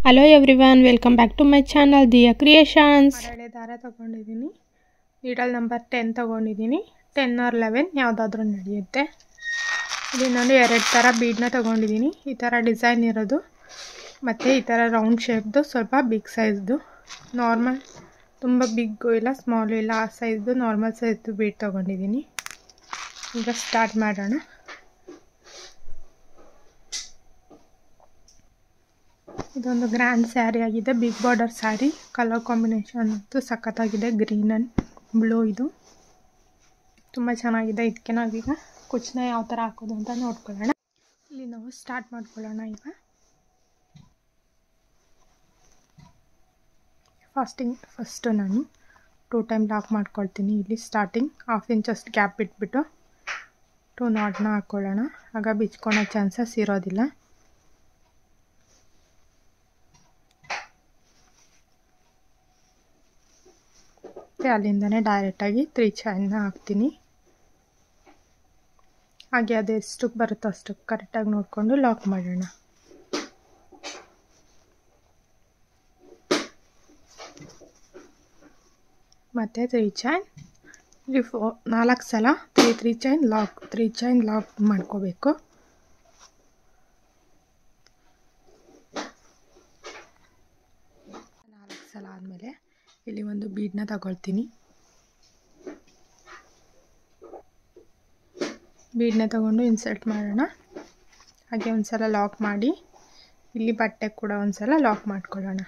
Hello everyone, welcome back to my channel Diya Creations. ಹಳೆ ದಾರ ತೊಗೊಂಡಿದ್ದೀನಿ. ನೀಡಲ್ ನಂಬರ್ 10 ತೊಗೊಂಡಿದ್ದೀನಿ. 10 or 11 ಯಾವುದಾದ್ರೂ ನಡೆಯುತ್ತೆ. ಇಲ್ಲಿ ನಾನು 2 ಥರ ಬೀಡನ್ನ ತೊಗೊಂಡಿದ್ದೀನಿ. ಈ ಥರ ಡಿಸೈನ್ ಇರೋದು ಮತ್ತು ಈ ಥರ ರೌಂಡ್ ಶೇಪ್ದು, ಸ್ವಲ್ಪ ಬಿಗ್ ಸೈಜ್ದು. ನಾರ್ಮಲ್ ತುಂಬ ಬಿಗ್ಗು ಇಲ್ಲ, ಸ್ಮಾಲು ಇಲ್ಲ, ಆ ಸೈಜ್ದು ನಾರ್ಮಲ್ ಸೈಜ್ದು ಬೀಡ್ ತೊಗೊಂಡಿದ್ದೀನಿ. ಈಗ ಸ್ಟಾರ್ಟ್ ಮಾಡೋಣ. ಇದೊಂದು ಗ್ರ್ಯಾಂಡ್ ಸ್ಯಾರಿ ಆಗಿದೆ, big border saree. Colour combination ಅಂತೂ ಸಖತ್ತಾಗಿದೆ, ಗ್ರೀನ್ ಆ್ಯಂಡ್ ಬ್ಲೂ. ಇದು ತುಂಬ ಚೆನ್ನಾಗಿದೆ. ಇದಕ್ಕೆ ನಾವೀಗ ಕುಚ್ಚನ್ನ ಯಾವ ಥರ ಹಾಕೋದು ಅಂತ ನೋಡ್ಕೊಳ್ಳೋಣ. ಇಲ್ಲಿ ನಾವು ಸ್ಟಾರ್ಟ್ ಮಾಡ್ಕೊಳ್ಳೋಣ. ಈಗ ಫಸ್ಟು ನಾನು 2 ಟೈಮ್ ಲಾಕ್ ಮಾಡ್ಕೊಳ್ತೀನಿ. ಇಲ್ಲಿ ಸ್ಟಾರ್ಟಿಂಗ್ 1/2 ಇಂಚಷ್ಟು ಗ್ಯಾಪ್ ಬಿಟ್ಬಿಟ್ಟು 2 ನಾಟ್ನ ಹಾಕ್ಕೊಳ್ಳೋಣ. ಆಗ ಬಿಚ್ಕೊಳೋ ಚಾನ್ಸಸ್ ಇರೋದಿಲ್ಲ. ಮತ್ತು ಅಲ್ಲಿಂದನೇ ಡೈರೆಕ್ಟಾಗಿ 3 ಚೈನ್ನ ಹಾಕ್ತೀನಿ. ಹಾಗೆ ಅದು ಎಷ್ಟಕ್ಕೆ ಬರುತ್ತೋ ಅಷ್ಟಕ್ಕೆ ಕರೆಕ್ಟಾಗಿ ನೋಡಿಕೊಂಡು ಲಾಕ್ ಮಾಡೋಣ. ಮತ್ತು 3 ಚೈನ್, ಇಲ್ಲಿ 4 ಸಲ 3 ಚೈನ್ ಲಾಕ್, 3 ಚೈನ್ ಲಾಕ್ ಮಾಡ್ಕೋಬೇಕು. ಸಲ ಆದಮೇಲೆ ಇಲ್ಲಿ ಒಂದು ಬೀಡನ್ನ ತಗೊಳ್ತೀನಿ. ಬೀಡನ್ನ ತಗೊಂಡು ಇನ್ಸರ್ಟ್ ಮಾಡೋಣ. ಹಾಗೆ ಒಂದು ಸಲ ಲಾಕ್ ಮಾಡಿ ಇಲ್ಲಿ ಬಟ್ಟೆ ಕೂಡ ಒಂದು ಸಲ ಲಾಕ್ ಮಾಡ್ಕೊಳ್ಳೋಣ.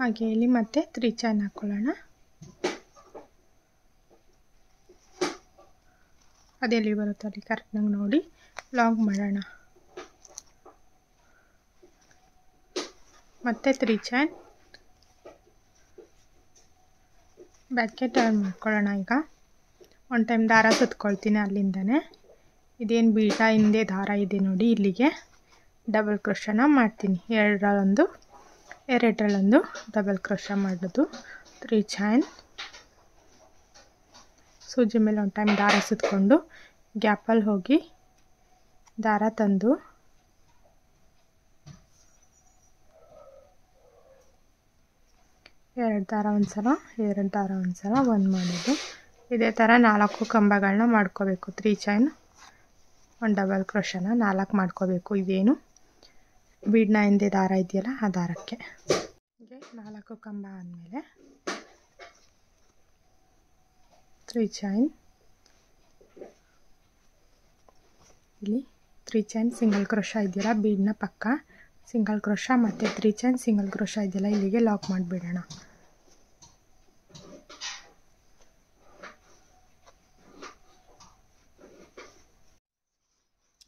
ಹಾಗೆ ಇಲ್ಲಿ ಮತ್ತೆ 3 ಚೈನ್ ಹಾಕ್ಕೊಳ್ಳೋಣ. ಅದೆಲ್ಲಿ ಬರುತ್ತೋ ಅಲ್ಲಿ ಕರೆಕ್ಟಾಗಿ ನೋಡಿ ಲಾಕ್ ಮಾಡೋಣ. ಮತ್ತೆ 3 ಚೈನ್ ಬ್ಯಾಕ್ಗೆ ಟರ್ನ್ ಮಾಡ್ಕೊಳ್ಳೋಣ. ಈಗ 1 ಟೈಮ್ ದಾರ ಸುತ್ಕೊಳ್ತೀನಿ. ಅಲ್ಲಿಂದನೇ ಇದೇನು ಬೀಡ ಹಿಂದೆ ದಾರ ಇದೆ ನೋಡಿ, ಇಲ್ಲಿಗೆ ಡಬಲ್ ಕ್ರೋಶನ ಮಾಡ್ತೀನಿ. ಎರಡರಲ್ಲೊಂದು ಡಬಲ್ ಕ್ರೋಶ ಮಾಡೋದು. 3 ಚೈನ್, ಸೂಜಿ ಮೇಲೆ 1 ಟೈಮ್ ದಾರ ಸುತ್ಕೊಂಡು ಗ್ಯಾಪಲ್ಲಿ ಹೋಗಿ ದಾರ ತಂದು ಎರಡು ದಾರ ಒಂದು ಸಲ ಒಂದು ಮಾಡೋದು. ಇದೇ ಥರ 4 ಕಂಬಗಳನ್ನ ಮಾಡ್ಕೋಬೇಕು. 3 ಚೈನ್, 1 ಡಬಲ್ ಕ್ರೋಶನ 4 ಮಾಡ್ಕೋಬೇಕು. ಇದೇನು ಬೀಡ್ನ ಹಿಂದೆ ದಾರ ಇದೆಯಲ್ಲ ಆ ದಾರಕ್ಕೆ. ಹೀಗೆ 4 ಕಂಬ ಆದಮೇಲೆ 3 ಚೈನ್, ಇಲ್ಲಿ 3 ಚೈನ್ ಸಿಂಗಲ್ ಕ್ರೋಶ ಇದೆಯಲ್ಲ ಬೀಡ್ನ ಪಕ್ಕ, ಸಿಂಗಲ್ ಕ್ರೋಶ ಮತ್ತು 3 ಚೈನ್ ಸಿಂಗಲ್ ಕ್ರೋಶ ಇದೆಯಲ್ಲ ಇಲ್ಲಿಗೆ ಲಾಕ್ ಮಾಡಿಬಿಡೋಣ.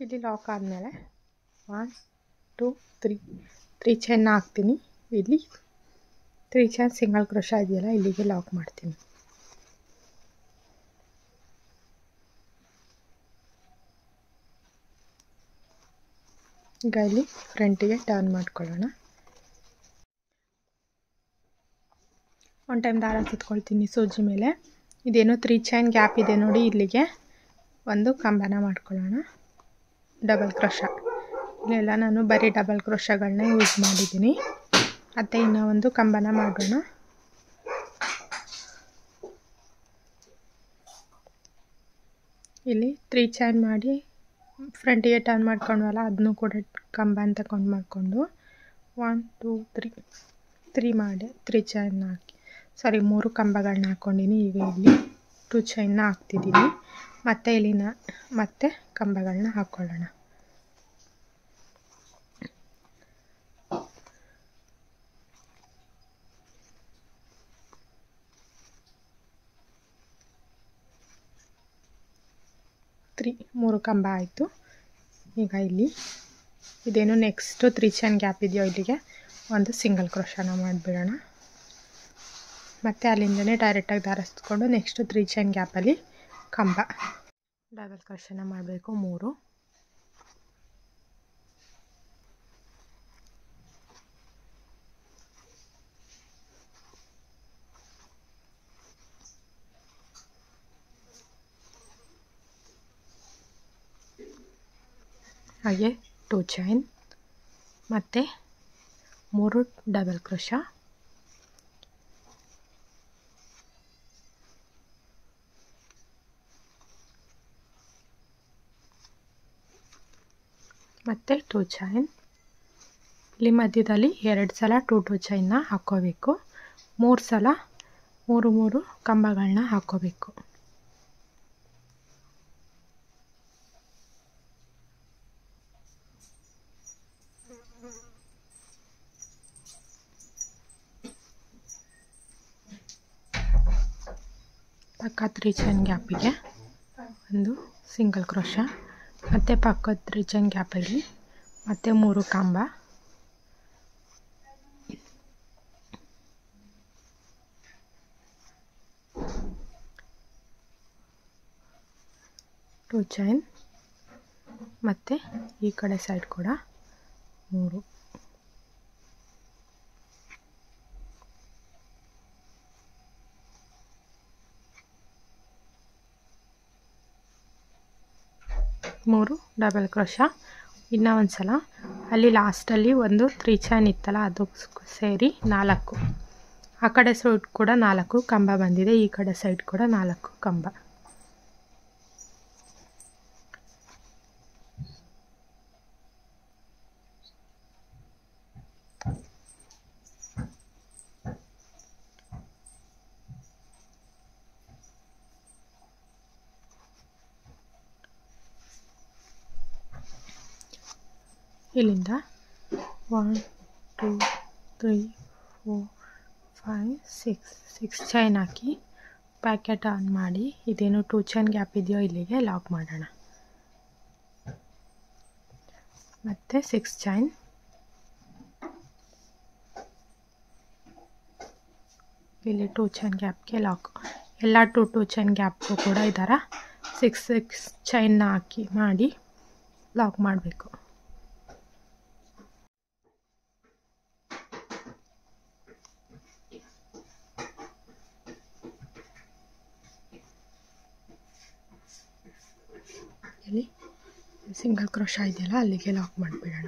ಇಲ್ಲಿ ಲಾಕ್ ಆದಮೇಲೆ 1 2 3 ಚೈನ್ನ ಹಾಕ್ತೀನಿ. ಇಲ್ಲಿ 3 ಚೈನ್ ಸಿಂಗಲ್ ಕ್ರೋಶ ಇದೆಯಲ್ಲ ಇಲ್ಲಿಗೆ ಲಾಕ್ ಮಾಡ್ತೀನಿ. ಈಗ ಇಲ್ಲಿ ಫ್ರಂಟಿಗೆ ಟರ್ನ್ ಮಾಡ್ಕೊಳ್ಳೋಣ. 1 ಟೈಮ್ ದಾರ ಸುತ್ಕೊಳ್ತೀನಿ ಸೂಜಿ ಮೇಲೆ. ಇದೇನೋ 3 ಚೈನ್ ಗ್ಯಾಪ್ ಇದೆ ನೋಡಿ, ಇಲ್ಲಿಗೆ ಒಂದು ಕಂಬನ ಮಾಡ್ಕೊಳ್ಳೋಣ. ಡಬಲ್ ಕ್ರೋಶ, ಇಲ್ಲೆಲ್ಲ ನಾನು ಬರೀ ಡಬಲ್ ಕ್ರೋಶಗಳನ್ನ ಯೂಸ್ ಮಾಡಿದ್ದೀನಿ. ಮತ್ತು ಇನ್ನೂ ಒಂದು ಕಂಬನ ಮಾಡೋಣ. ಇಲ್ಲಿ 3 ಚೈನ್ ಮಾಡಿ ಫ್ರಂಟಿಗೆ ಟರ್ನ್ ಮಾಡ್ಕೊಂಡ್ವಲ್ಲ, ಅದನ್ನು ಕೂಡ ಕಂಬ ಅಂತ ತಗೊಂಡು ಮಾಡಿಕೊಂಡು 1 2 3 ಮಾಡಿ 3 ಚೈನ್ನ ಹಾಕಿ 3 ಕಂಬಗಳನ್ನ ಹಾಕ್ಕೊಂಡಿನಿ. ಈಗ ಇಲ್ಲಿ 2 ಚೈನ್ನ ಹಾಕ್ತಿದ್ದೀನಿ. ಮತ್ತು ಇಲ್ಲಿ ಮತ್ತೆ ಕಂಬಗಳನ್ನ ಹಾಕ್ಕೊಳ್ಳೋಣ. ಮೂರು ಕಂಬ ಆಯಿತು. ಈಗ ಇಲ್ಲಿ ಇದೇನು ನೆಕ್ಸ್ಟು 3 ಚೈನ್ ಗ್ಯಾಪ್ ಇದೆಯೋ ಇಲ್ಲಿಗೆ ಒಂದು ಸಿಂಗಲ್ ಕ್ರೋಶನ ಮಾಡಿಬಿಡೋಣ. ಮತ್ತು ಅಲ್ಲಿಂದನೇ ಡೈರೆಕ್ಟಾಗಿ ದಾರ ಸುತ್ಕೊಂಡು ನೆಕ್ಸ್ಟು 3 ಚೈನ್ ಗ್ಯಾಪಲ್ಲಿ ಕಂಬ ಡಬಲ್ ಕ್ರೋಶನ ಮಾಡಬೇಕು. 3 ಹಾಗೆ 2 ಚೈನ್ ಮತ್ತು 3 ಡಬಲ್ ಕ್ರೋಶ, ಮತ್ತು 2 ಚೈನ್. ಇಲ್ಲಿ ಮಧ್ಯದಲ್ಲಿ 2 ಸಲ 2 ಚೈನ್ನ ಹಾಕ್ಕೋಬೇಕು. 3 ಸಲ 3 ಕಂಬಗಳನ್ನ ಹಾಕ್ಕೋಬೇಕು. ಪಕ್ಕ 3 ಚೈನ್ ಗ್ಯಾಪಿಗೆ ಒಂದು ಸಿಂಗಲ್ ಕ್ರೋಶ, ಮತ್ತು ಪಕ್ಕದ 3 ಚೈನ್ ಗ್ಯಾಪಲ್ಲಿ ಮತ್ತೆ 3 ಕಂಬ, ಟೂ ಚೈನ್, ಮತ್ತು ಈ ಕಡೆ ಸೈಡ್ ಕೂಡ 3. ಮೂರು ಡಬಲ್ ಕ್ರೋಶ. ಇನ್ನೂ ಒಂದು ಸಲ ಅಲ್ಲಿ ಲಾಸ್ಟಲ್ಲಿ ಒಂದು 3 ಚೈನ್ ಇತ್ತಲ್ಲ, ಅದು ಸೇರಿ 4. ಆ ಕಡೆ ಸೈಡ್ ಕೂಡ 4 ಕಂಬ ಬಂದಿದೆ, ಈ ಕಡೆ ಸೈಡ್ ಕೂಡ 4 ಕಂಬ. ಇಲ್ಲಿಂದ 1 2 3 4 5 6 ಚೈನ್ ಹಾಕಿ ಪ್ಯಾಕೆಟ್ ಆನ್ ಮಾಡಿ, ಇದೇನು 2 ಚೈನ್ ಗ್ಯಾಪ್ ಇದೆಯೋ ಇಲ್ಲಿಗೆ ಲಾಕ್ ಮಾಡೋಣ. ಮತ್ತು 6 ಚೈನ್, ಇಲ್ಲಿ 2 ಚೈನ್ ಗ್ಯಾಪ್ಗೆ ಲಾಕ್. ಎಲ್ಲ 2 ಚೈನ್ ಗ್ಯಾಪ್ಗೂ ಕೂಡ ಈ ಥರ 6 ಚೈನ್ನ ಹಾಕಿ ಮಾಡಿ ಲಾಕ್ ಮಾಡಬೇಕು. ಇಲ್ಲಿ ಸಿಂಗಲ್ ಕ್ರೋಶ ಇದೆಯಲ್ಲ, ಅಲ್ಲಿಗೆ ಲಾಕ್ ಮಾಡಿಬಿಡೋಣ.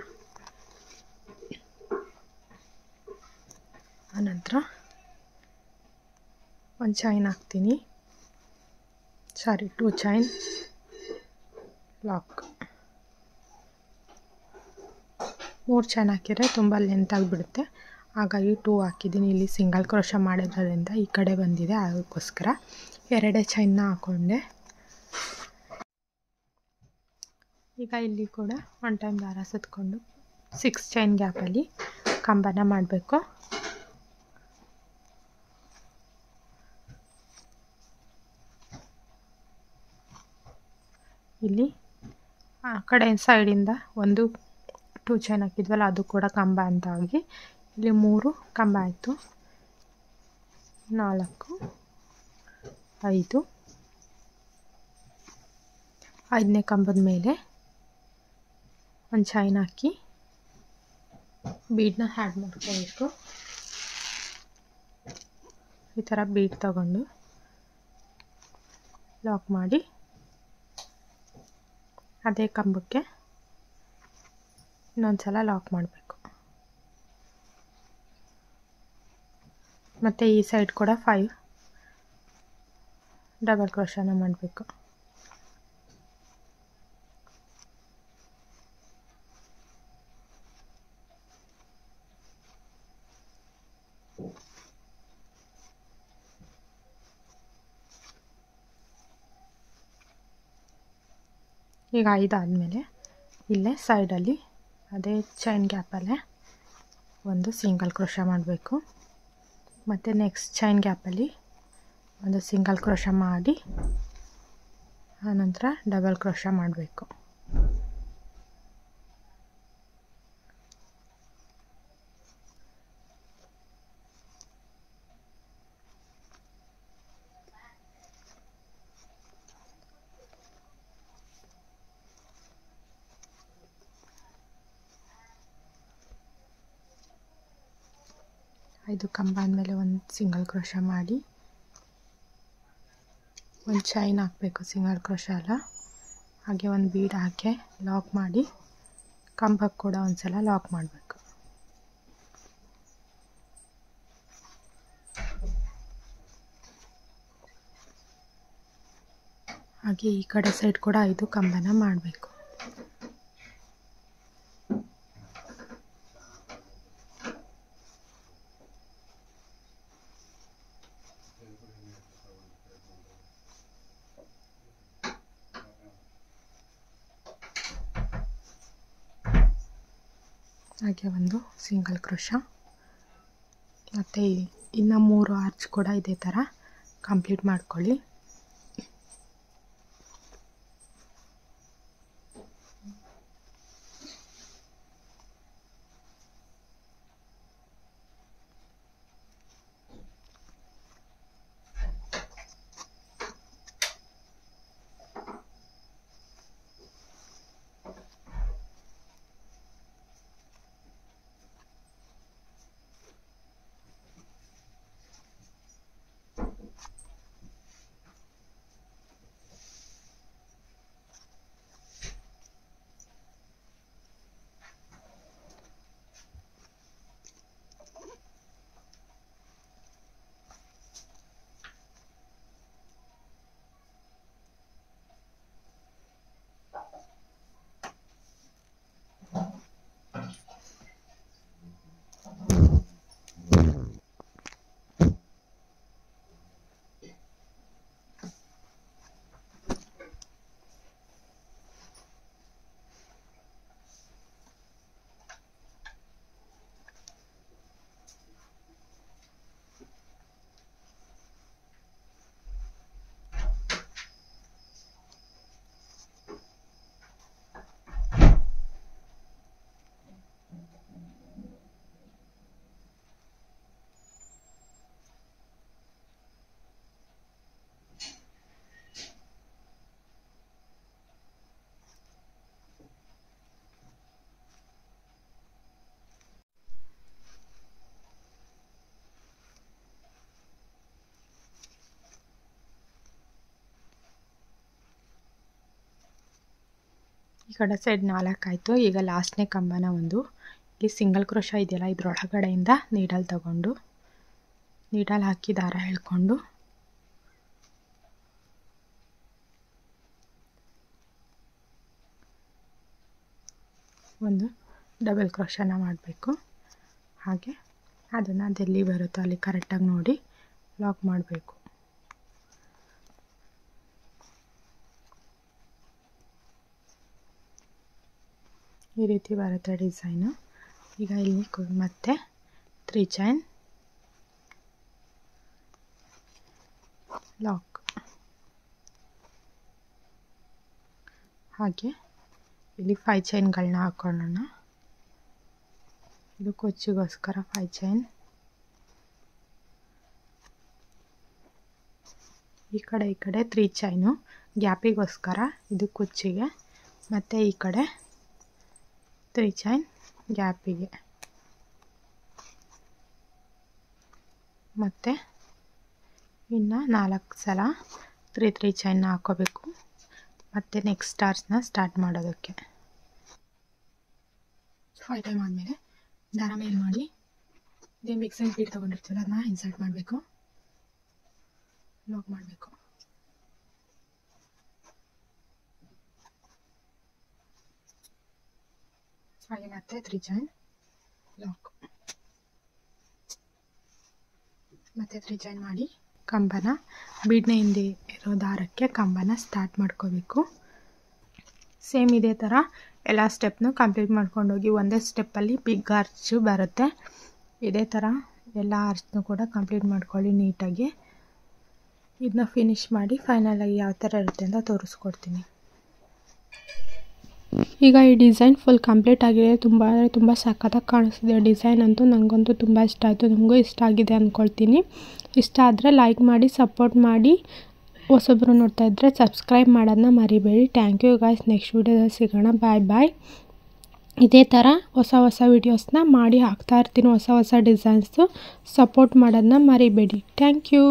ಆನಂತರ ಒಂದು ಚೈನ್ ಹಾಕ್ತೀನಿ, 2 ಚೈನ್ ಲಾಕ್. 3 ಚೈನ್ ಹಾಕಿದರೆ ತುಂಬ ಲೆಂತ್ ಆಗಿಬಿಡುತ್ತೆ, ಹಾಗಾಗಿ 2 ಹಾಕಿದ್ದೀನಿ. ಇಲ್ಲಿ ಸಿಂಗಲ್ ಕ್ರೋಶ ಮಾಡಿದ್ರಿಂದ ಈ ಕಡೆ ಬಂದಿದೆ, ಅದಕ್ಕೋಸ್ಕರ 2 ಚೈನ್ನ ಹಾಕ್ಕೊಂಡೆ. ಈಗ ಇಲ್ಲಿ ಕೂಡ 1 ಟೈಮ್ ದಾರ ಸುತ್ತಕೊಂಡು 6 ಚೈನ್ ಗ್ಯಾಪಲ್ಲಿ ಕಂಬನ ಮಾಡಬೇಕು. ಇಲ್ಲಿ ಆ ಕಡೆ ಸೈಡಿಂದ ಒಂದು 2 ಚೈನ್ ಹಾಕಿದ್ವಲ್ಲ, ಅದು ಕೂಡ ಕಂಬ ಅಂತ ಆಗಿ ಇಲ್ಲಿ 3 ಕಂಬ ಆಯಿತು. 4 5, 5ನೇ ಕಂಬದ ಮೇಲೆ ಒಂದು ಚೈನ್ ಹಾಕಿ ಬೀಡನ್ನ ಆ್ಯಡ್ ಮಾಡ್ಕೋಬೇಕು. ಈ ಥರ ಬೀಡ್ ತಗೊಂಡು ಲಾಕ್ ಮಾಡಿ ಅದೇ ಕಂಬಕ್ಕೆ ಇನ್ನೊಂದು ಸಲ ಲಾಕ್ ಮಾಡಬೇಕು. ಮತ್ತು ಈ ಸೈಡ್ ಕೂಡ 5 ಡಬಲ್ ಕ್ರೋಶನ ಮಾಡಬೇಕು. ಈಗ 5 ಆದಮೇಲೆ ಇಲ್ಲೇ ಸೈಡಲ್ಲಿ ಅದೇ ಚೈನ್ ಗ್ಯಾಪಲ್ಲೇ ಒಂದು ಸಿಂಗಲ್ ಕ್ರೋಶ ಮಾಡಬೇಕು. ಮತ್ತು ನೆಕ್ಸ್ಟ್ ಚೈನ್ ಗ್ಯಾಪಲ್ಲಿ ಒಂದು ಸಿಂಗಲ್ ಕ್ರೋಶ ಮಾಡಿ ಆನಂತರ ಡಬಲ್ ಕ್ರೋಶ ಮಾಡಬೇಕು. ಇದು ಕಂಬ ಆದಮೇಲೆ ಒಂದು ಸಿಂಗಲ್ ಕ್ರೋಶ ಮಾಡಿ ಒಂದು ಚೈನ್ ಹಾಕಬೇಕು, ಸಿಂಗಲ್ ಕ್ರೋಶ ಅಲ್ಲ, ಹಾಗೆ ಒಂದು ಬೀಡ್ ಹಾಕಿ ಲಾಕ್ ಮಾಡಿ ಕಂಬಕ್ಕೆ ಕೂಡ ಒಂದ್ಸಲ ಲಾಕ್ ಮಾಡಬೇಕು. ಹಾಗೆ ಈ ಕಡೆ ಸೈಡ್ ಕೂಡ 5 ಕಂಬನ ಮಾಡಬೇಕು. ಹಾಗೆ ಒಂದು ಸಿಂಗಲ್ ಕ್ರೋಶಾ ಮತ್ತು ಇನ್ನು 3 ಆರ್ಚ್ ಕೂಡ ಇದೇ ಥರ ಕಂಪ್ಲೀಟ್ ಮಾಡ್ಕೊಳ್ಳಿ. ಈ ಕಡೆ ಸೈಡ್ 4 ಆಯಿತು. ಈಗ ಲಾಸ್ಟ್ನೇ ಕಂಬನ ಒಂದು ಇಲ್ಲಿ ಸಿಂಗಲ್ ಕ್ರೋಶಾ ಇದೆಯಲ್ಲ ಇದರೊಳಗಡೆಯಿಂದ ನೀಡಲ್ ತಗೊಂಡು ನೀಡಲ್ ಹಾಕಿ ದಾರ ಎಳ್ಕೊಂಡು ಒಂದು ಡಬಲ್ ಕ್ರೋಶಾನ ಮಾಡಬೇಕು. ಹಾಗೆ ಅದನ್ನು ಅದೆಲ್ಲಿ ಬರುತ್ತೋ ಅಲ್ಲಿ ಕರೆಕ್ಟಾಗಿ ನೋಡಿ ಲಾಕ್ ಮಾಡಬೇಕು. ಈ ರೀತಿ ಬರುತ್ತೆ ಡಿಸೈನು. ಈಗ ಇಲ್ಲಿ ಮತ್ತೆ 3 ಚೈನ್ ಲಾಕ್. ಹಾಗೆ ಇಲ್ಲಿ 5 ಚೈನ್ಗಳನ್ನ ಹಾಕೊಳ್ಳೋಣ. ಇದು ಕೊಚ್ಚಿಗೋಸ್ಕರ 5 ಚೈನ್. ಈ ಕಡೆ 3 ಚೈನು ಗ್ಯಾಪಿಗೋಸ್ಕರ, ಇದು ಕುಚ್ಚಿಗೆ, ಮತ್ತು ಈ ಕಡೆ 3 ಚೈನ್ ಗ್ಯಾಪಿಗೆ, ಮತ್ತು ಇನ್ನು 4 ಸಲ 3 ಚೈನ್ನ ಹಾಕೋಬೇಕು. ಮತ್ತು ನೆಕ್ಸ್ಟ್ ಸ್ಟಾರ್ಸ್ನ ಸ್ಟಾರ್ಟ್ ಮಾಡೋದಕ್ಕೆ 5 ಟೈಮ್ ಆದಮೇಲೆ ದಾರ ಮೇಲೆ ಮಾಡಿ ಇದೇ ಮಿಕ್ಸಿಂಗ್ ಬೀಡ್ ತೊಗೊಂಡಿರ್ತೀವಲ್ಲ ಅದನ್ನ ಇನ್ಸರ್ಟ್ ಮಾಡಬೇಕು, ಲಾಕ್ ಮಾಡಬೇಕು. ಹಾಗೆ ಮತ್ತೆ 3 ಚೈನ್ ಲಾಕ್, ಮತ್ತೆ 3 ಚೈನ್ ಮಾಡಿ ಕಂಬನ ಬೀಡ್ನ ಹಿಂದೆ ಇರೋ ದಾರಕ್ಕೆ ಕಂಬನ ಸ್ಟಾರ್ಟ್ ಮಾಡ್ಕೋಬೇಕು. ಸೇಮ್ ಇದೇ ಥರ ಎಲ್ಲ ಸ್ಟೆಪ್ನು ಕಂಪ್ಲೀಟ್ ಮಾಡ್ಕೊಂಡೋಗಿ ಒಂದೇ ಸ್ಟೆಪ್ಪಲ್ಲಿ ಬಿಗ್ ಆರ್ಚು ಬರುತ್ತೆ. ಇದೇ ಥರ ಎಲ್ಲ ಆರ್ಚ್ನು ಕೂಡ ಕಂಪ್ಲೀಟ್ ಮಾಡ್ಕೊಳ್ಳಿ ನೀಟಾಗಿ. ಇದನ್ನ ಫಿನಿಶ್ ಮಾಡಿ ಫೈನಲಾಗಿ ಯಾವ ಥರ ಇರುತ್ತೆ ಅಂತ ತೋರಿಸ್ಕೊಡ್ತೀನಿ. ಈಗ ಈ ಡಿಸೈನ್ ಫುಲ್ ಕಂಪ್ಲೀಟ್ ಆಗಿದೆ. ತುಂಬ ಸಖತ್ತಾಗಿ ಕಾಣಿಸ್ತಿದೆ ಡಿಸೈನ್ ಅಂತೂ. ನನಗಂತೂ ತುಂಬ ಇಷ್ಟ ಆಯಿತು, ನಿಮಗೂ ಇಷ್ಟ ಆಗಿದೆ ಅಂದ್ಕೊಳ್ತೀನಿ. ಇಷ್ಟ ಆದರೆ ಲೈಕ್ ಮಾಡಿ, ಸಪೋರ್ಟ್ ಮಾಡಿ. ಹೊಸೊಬ್ಬರು ನೋಡ್ತಾ ಇದ್ದರೆ ಸಬ್ಸ್ಕ್ರೈಬ್ ಮಾಡೋದನ್ನ ಮರಿಬೇಡಿ. Thank you guys. ನೆಕ್ಸ್ಟ್ ವೀಡಿಯೋದಲ್ಲಿ ಸಿಗೋಣ. ಬಾಯ್. ಇದೇ ಥರ ಹೊಸ ವೀಡಿಯೋಸ್ನ ಮಾಡಿ ಹಾಕ್ತಾ ಇರ್ತೀನಿ, ಹೊಸ ಡಿಸೈನ್ಸು. ಸಪೋರ್ಟ್ ಮಾಡೋದನ್ನ ಮರಿಬೇಡಿ. Thank you.